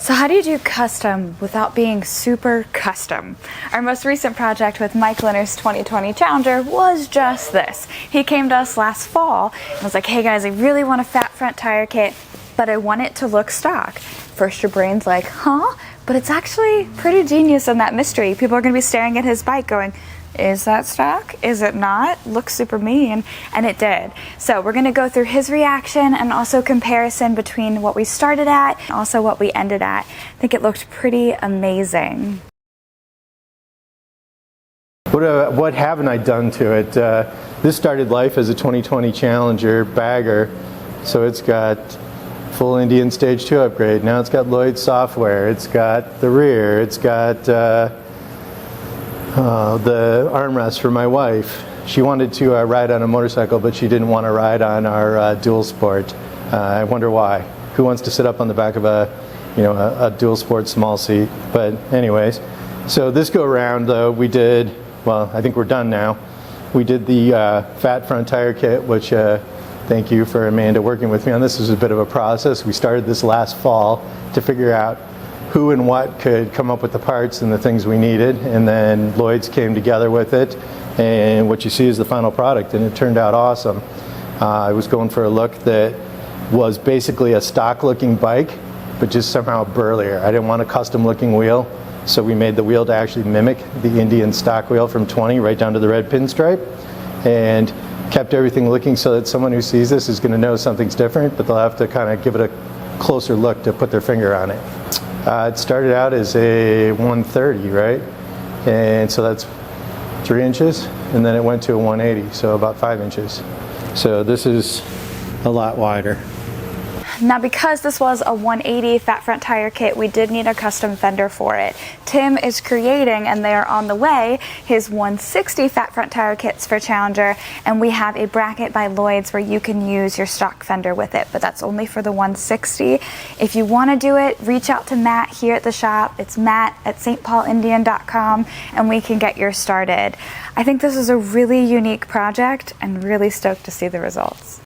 So how do you do custom without being super custom? Our most recent project with Mike Linner's 2020 Challenger was just this. He came to us last fall and was like, hey guys, I really want a fat front tire kit, but I want it to look stock. First your brain's like, huh? But it's actually pretty genius in that mystery. People are gonna be staring at his bike going, is that stock? Is it not? Looks super mean. And it did. So we're gonna go through his reaction and also comparison between what we started at and also what we ended at. I think it looked pretty amazing. What haven't I done to it? This started life as a 2020 Challenger bagger, so it's got full Indian Stage 2 upgrade. Now it's got Lloyd'z software, it's got the rear, it's got the armrest for my wife. She wanted to ride on a motorcycle, but she didn't want to ride on our dual sport. I wonder why. Who wants to sit up on the back of a dual sport small seat? But anyways, so this go around though, we did, well, I think we're done now. We did the fat front tire kit, which thank you for Amanda working with me on this. This was a bit of a process. We started this last fall to figure out who and what could come up with the parts and the things we needed, and then Lloyd'z came together with it, and what you see is the final product, and it turned out awesome. I was going for a look that was basically a stock looking bike, but just somehow burlier. I didn't want a custom looking wheel, so we made the wheel to actually mimic the Indian stock wheel from 20 right down to the red pinstripe, and kept everything looking so that someone who sees this is going to know something's different, but they'll have to kind of give it a closer look to put their finger on it. It started out as a 130, right? And so that's 3 inches, and then it went to a 180, so about 5 inches. So this is a lot wider. Now because this was a 180 fat front tire kit, we did need a custom fender for it. Tim is creating, and they are on the way, his 160 fat front tire kits for Challenger, and we have a bracket by Lloyd'z where you can use your stock fender with it, but that's only for the 160. If you want to do it, reach out to Matt here at the shop. It's matt@stpaulindian.com, and we can get yours started. I think this is a really unique project and really stoked to see the results.